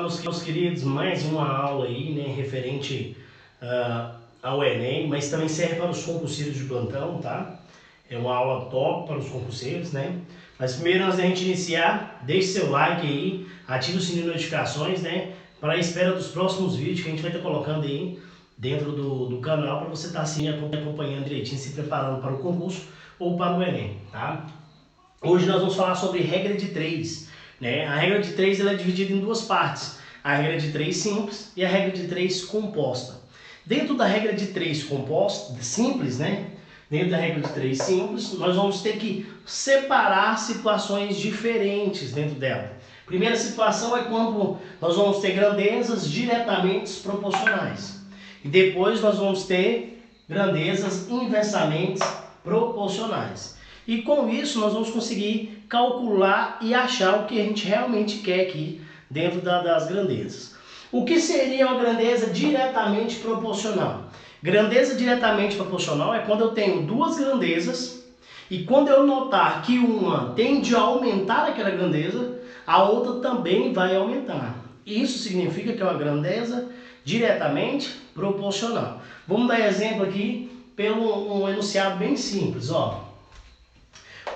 Meus queridos, mais uma aula aí, né, referente ao Enem, mas também serve para os concurseiros de plantão, tá? É uma aula top para os concurseiros, né? Mas primeiro, antes da gente iniciar, deixe seu like aí, ative o sininho de notificações, né? Para a espera dos próximos vídeos que a gente vai estar colocando aí dentro do canal, para você estar assim acompanhando direitinho, se preparando para o concurso ou para o Enem, tá? Hoje nós vamos falar sobre regra de 3. Né? A regra de 3 ela é dividida em duas partes. A regra de 3 simples e a regra de 3 composta. Dentro da regra de 3 composta, simples, né? Dentro da regra de 3 simples, nós vamos ter que separar situações diferentes dentro dela. Primeira situação é quando nós vamos ter grandezas diretamente proporcionais. E depois nós vamos ter grandezas inversamente proporcionais. E com isso nós vamos conseguir calcular e achar o que a gente realmente quer aqui dentro das grandezas. O que seria uma grandeza diretamente proporcional? Grandeza diretamente proporcional é quando eu tenho duas grandezas e quando eu notar que uma tende a aumentar aquela grandeza, a outra também vai aumentar. Isso significa que é uma grandeza diretamente proporcional. Vamos dar exemplo aqui pelo um enunciado bem simples, ó.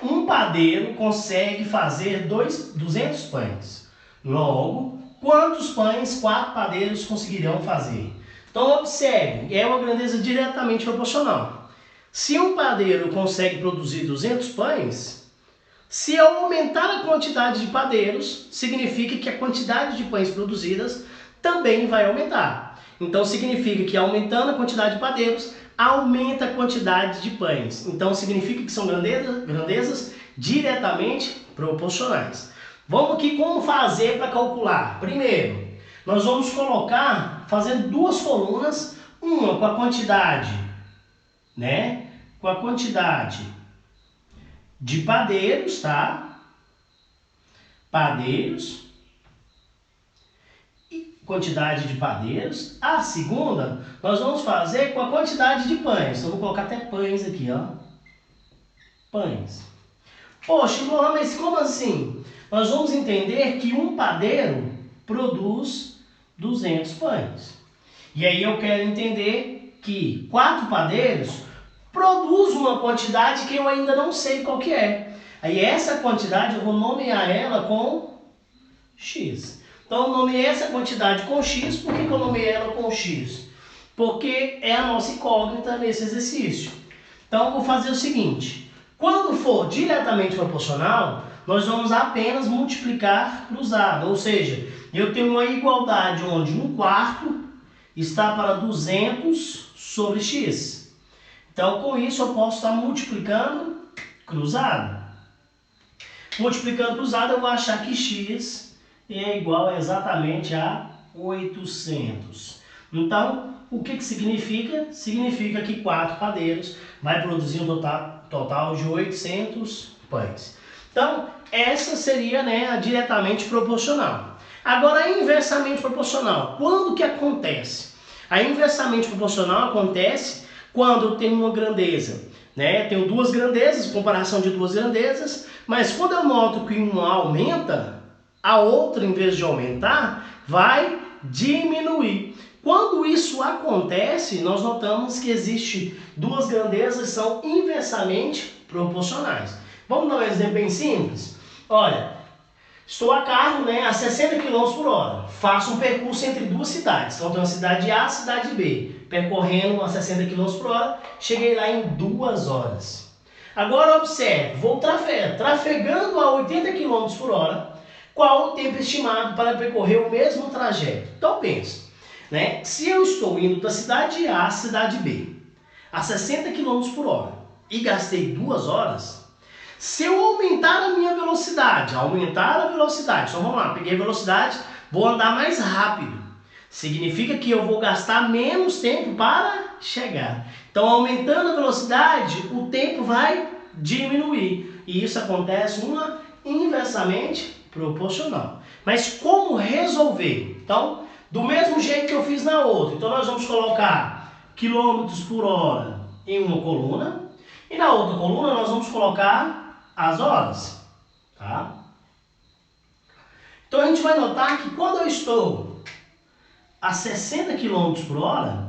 Um padeiro consegue fazer 200 pães. Logo, quantos pães 4 padeiros conseguirão fazer? Então, observe, é uma grandeza diretamente proporcional. Se um padeiro consegue produzir 200 pães, se eu aumentar a quantidade de padeiros, significa que a quantidade de pães produzidas também vai aumentar. Então, significa que aumentando a quantidade de padeiros, aumenta a quantidade de pães. Então, significa que são grandezas diretamente proporcionais. Vamos aqui como fazer para calcular. Primeiro, nós vamos colocar, fazendo duas colunas, uma com a quantidade, né? Com a quantidade de padeiros, tá? Padeiros. Quantidade de padeiros. A segunda, nós vamos fazer com a quantidade de pães. Então, vou colocar até pães aqui, ó. Pães. Poxa, mas como assim? Nós vamos entender que um padeiro produz 200 pães. E aí eu quero entender que 4 padeiros produzem uma quantidade que eu ainda não sei qual que é. Aí essa quantidade eu vou nomear ela com X. Então eu nomeei essa quantidade com X. Por que eu nomeei ela com X? Porque é a nossa incógnita nesse exercício. Então eu vou fazer o seguinte. Quando for diretamente proporcional, nós vamos apenas multiplicar cruzado. Ou seja, eu tenho uma igualdade onde 1/4 está para 200 sobre X. Então com isso eu posso estar multiplicando cruzado. Multiplicando cruzado eu vou achar que X é igual exatamente a 800. Então, o que significa? Significa que 4 padeiros vai produzir um total de 800 pães. Então, essa seria, né, a diretamente proporcional. Agora, a inversamente proporcional. Quando que acontece? A inversamente proporcional acontece quando eu tenho uma grandeza, né? Tenho duas grandezas, comparação de duas grandezas, mas quando eu noto que uma aumenta, a outra, em vez de aumentar, vai diminuir. Quando isso acontece, nós notamos que existem duas grandezas que são inversamente proporcionais. Vamos dar um exemplo bem simples? Olha, estou a carro, né, a 60 km por hora. Faço um percurso entre duas cidades. Então, tem a cidade A e a cidade B. Percorrendo a 60 km por hora, cheguei lá em 2 horas. Agora, observe, vou trafegando a 80 km por hora. Qual o tempo estimado para percorrer o mesmo trajeto? Então, pensa, né? Se eu estou indo da cidade A à cidade B, a 60 km por hora, e gastei 2 horas, se eu aumentar a minha velocidade, então vamos lá, peguei a velocidade, vou andar mais rápido. Significa que eu vou gastar menos tempo para chegar. Então, aumentando a velocidade, o tempo vai diminuir. E isso acontece uma inversamente proporcional. Mas como resolver? Então, do mesmo jeito que eu fiz na outra. Então, nós vamos colocar quilômetros por hora em uma coluna. E na outra coluna, nós vamos colocar as horas. Tá? Então a gente vai notar que quando eu estou a 60 km por hora,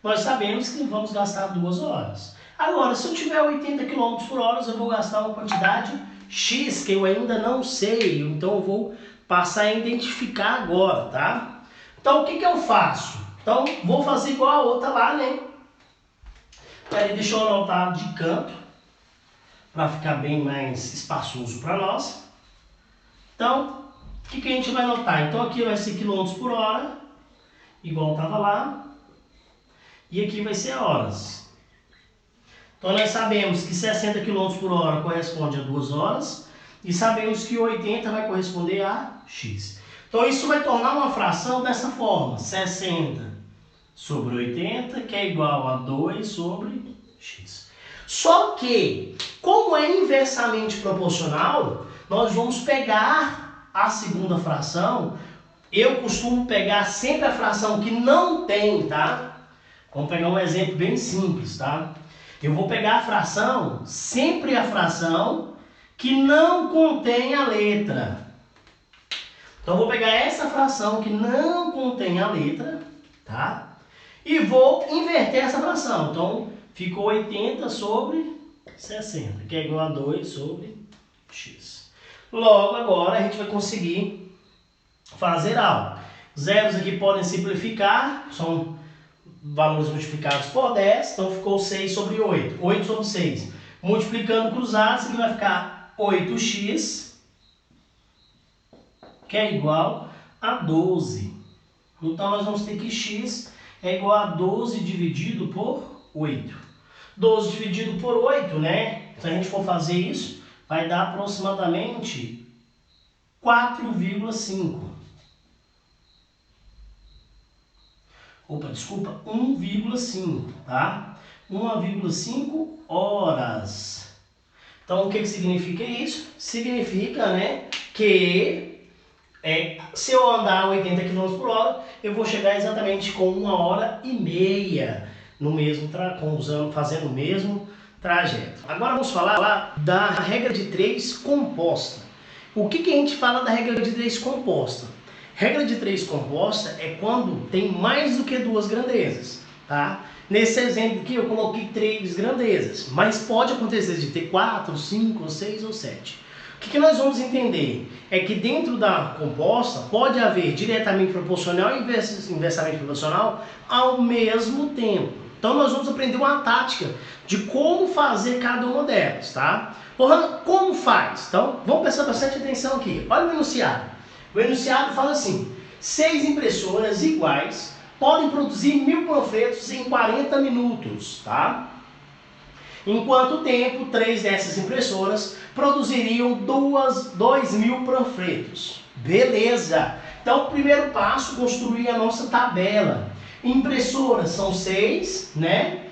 nós sabemos que vamos gastar 2 horas. Agora, se eu tiver 80 km por hora, eu vou gastar uma quantidade X que eu ainda não sei, então eu vou passar a identificar agora, tá? Então o que eu faço? Então vou fazer igual a outra lá, né? Aí deixa eu anotar de canto, para ficar bem mais espaçoso para nós. Então, o que a gente vai anotar? Então aqui vai ser km por hora, igual estava lá, e aqui vai ser horas. Então nós sabemos que 60 km por hora corresponde a 2 horas, e sabemos que 80 vai corresponder a X. Então isso vai tornar uma fração dessa forma, 60 sobre 80, que é igual a 2 sobre X. Só que, como é inversamente proporcional, nós vamos pegar a segunda fração. Eu costumo pegar sempre a fração que não tem, tá? Vamos pegar um exemplo bem simples, tá? Eu vou pegar a fração, sempre a fração que não contém a letra. Então eu vou pegar essa fração que não contém a letra, tá? E vou inverter essa fração. Então ficou 80 sobre 60, que é igual a 2 sobre X. Logo agora a gente vai conseguir fazer algo. Zeros aqui podem simplificar, são valores multiplicados por 10, então ficou 6 sobre 8, 8 sobre 6. Multiplicando cruzados, aqui vai ficar 8x, que é igual a 12. Então nós vamos ter que x é igual a 12 dividido por 8. 12 dividido por 8, né? Se a gente for fazer isso, vai dar aproximadamente 4,5. Opa, desculpa, 1,5, tá? 1,5 horas. Então, o que significa isso? Significa, né, que se eu andar 80 km por hora, eu vou chegar exatamente com 1h30 no mesmo fazendo o mesmo trajeto. Agora vamos falar da regra de 3 composta. O que a gente fala da regra de 3 composta? Regra de 3 composta é quando tem mais do que 2 grandezas, tá? Nesse exemplo aqui eu coloquei 3 grandezas, mas pode acontecer de ter 4, 5, 6 ou 7. O que nós vamos entender é que dentro da composta pode haver diretamente proporcional e inversamente proporcional ao mesmo tempo. Então nós vamos aprender uma tática de como fazer cada uma delas, tá? Lohan, como faz? Então vamos prestar bastante atenção aqui. Olha o enunciado. O enunciado fala assim: 6 impressoras iguais podem produzir 1000 panfletos em 40 minutos, tá? Em quanto tempo 3 dessas impressoras produziriam 2.000 panfletos? Beleza! Então, o primeiro passo, construir a nossa tabela. Impressoras são 6, né?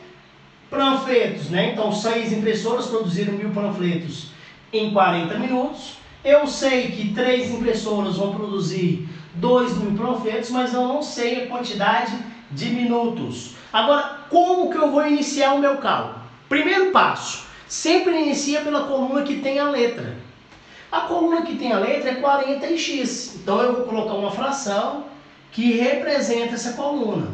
Panfletos, né? Então, 6 impressoras produziram 1000 panfletos em 40 minutos. Eu sei que 3 impressoras vão produzir 2.000 panfletos, mas eu não sei a quantidade de minutos. Agora, como que eu vou iniciar o meu cálculo? Primeiro passo, sempre inicia pela coluna que tem a letra. A coluna que tem a letra é 40x. Então eu vou colocar uma fração que representa essa coluna,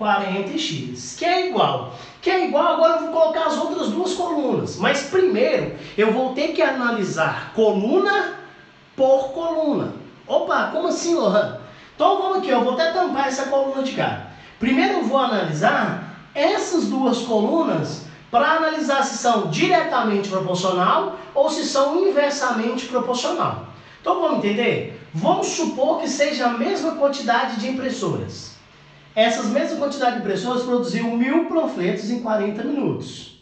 40x, que é igual. Agora eu vou colocar as outras duas colunas. Mas primeiro eu vou ter que analisar coluna por coluna. Opa, como assim, Lohan? Então vamos aqui, eu vou até tampar essa coluna de cá. Primeiro eu vou analisar essas duas colunas para analisar se são diretamente proporcional ou se são inversamente proporcional. Então vamos entender? Vamos supor que seja a mesma quantidade de impressoras. Essas mesmas quantidades de impressoras produziram 1000 panfletos em 40 minutos.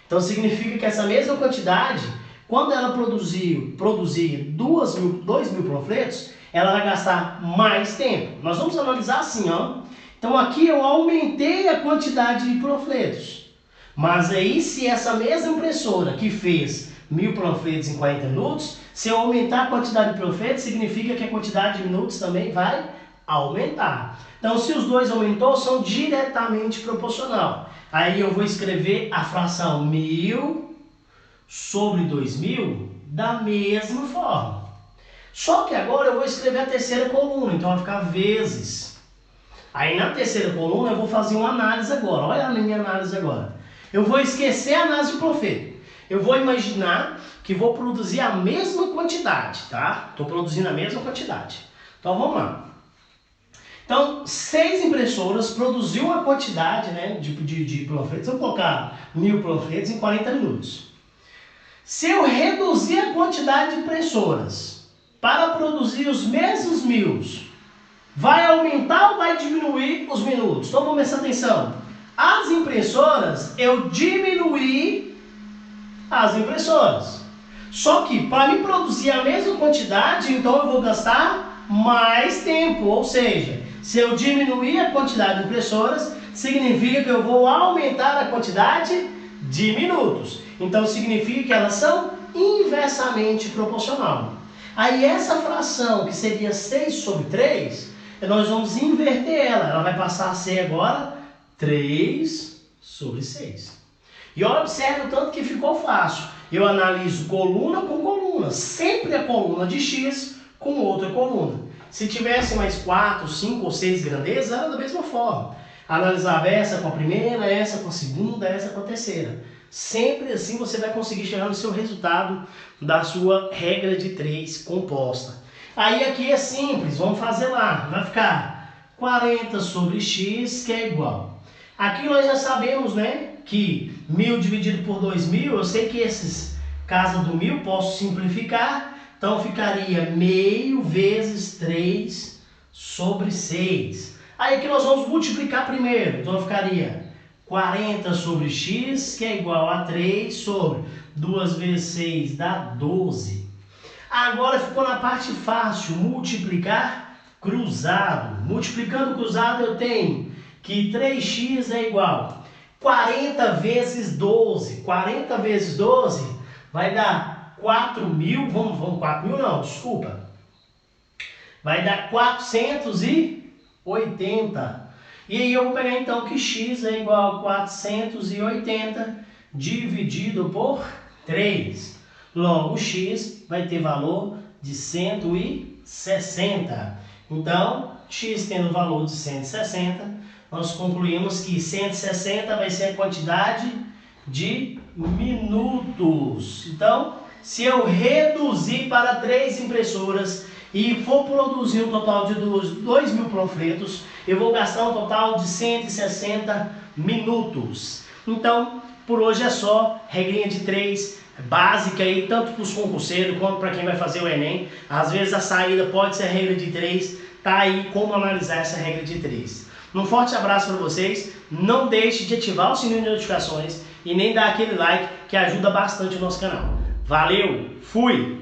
Então significa que essa mesma quantidade, quando ela produzir 2.000 panfletos, ela vai gastar mais tempo. Nós vamos analisar assim, ó. Então aqui eu aumentei a quantidade de panfletos. Mas aí, se essa mesma impressora que fez 1000 panfletos em 40 minutos, se eu aumentar a quantidade de panfletos, significa que a quantidade de minutos também vai aumentar. Então, se os dois aumentou, são diretamente proporcional. Aí eu vou escrever a fração 1000 sobre 2000 da mesma forma. Só que agora eu vou escrever a terceira coluna, então vai ficar vezes. Aí na terceira coluna eu vou fazer uma análise agora. Olha a minha análise agora. Eu vou esquecer a análise de profeto. Eu vou imaginar que vou produzir a mesma quantidade, tá? Estou produzindo a mesma quantidade. Então vamos lá. Então, 6 impressoras produziu uma quantidade, né, de panfletos. Vamos colocar 1000 panfletos em 40 minutos. Se eu reduzir a quantidade de impressoras para produzir os mesmos 1000, vai aumentar ou vai diminuir os minutos? Então, vamos prestar atenção. As impressoras, eu diminuí as impressoras. Só que, para me produzir a mesma quantidade, então eu vou gastar mais tempo, ou seja, se eu diminuir a quantidade de impressoras, significa que eu vou aumentar a quantidade de minutos. Então significa que elas são inversamente proporcional. Aí essa fração, que seria 6 sobre 3, nós vamos inverter ela. Ela vai passar a ser agora 3 sobre 6. E observe o tanto que ficou fácil. Eu analiso coluna com coluna. Sempre a coluna de X com outra coluna. Se tivesse mais 4, 5 ou 6 grandezas, era da mesma forma. Analisava essa com a primeira, essa com a segunda, essa com a terceira. Sempre assim você vai conseguir chegar no seu resultado da sua regra de 3 composta. Aí aqui é simples, vamos fazer lá. Vai ficar 40 sobre x, que é igual. Aqui nós já sabemos, né, que 1000 dividido por 2000, eu sei que esses casos do 1000 posso simplificar. Então ficaria meio vezes 3 sobre 6. Aí aqui nós vamos multiplicar primeiro. Então ficaria 40 sobre x, que é igual a 3 sobre 2 vezes 6 dá 12. Agora ficou na parte fácil, multiplicar cruzado. Multiplicando cruzado eu tenho que 3x é igual 40 vezes 12. 40 vezes 12 vai dar 4.000, vamos 4.000 não, desculpa. Vai dar 480. E aí eu vou pegar então que x é igual a 480 dividido por 3. Logo, x vai ter valor de 160. Então, x tendo valor de 160, nós concluímos que 160 vai ser a quantidade de minutos. Então, se eu reduzir para 3 impressoras e for produzir um total de 2.000 panfletos, eu vou gastar um total de 160 minutos. Então, por hoje é só. Regrinha de 3, básica aí, tanto para os concurseiros quanto para quem vai fazer o Enem. Às vezes a saída pode ser a regra de 3, tá aí como analisar essa regra de 3. Um forte abraço para vocês, não deixe de ativar o sininho de notificações e nem dar aquele like que ajuda bastante o nosso canal. Valeu, fui!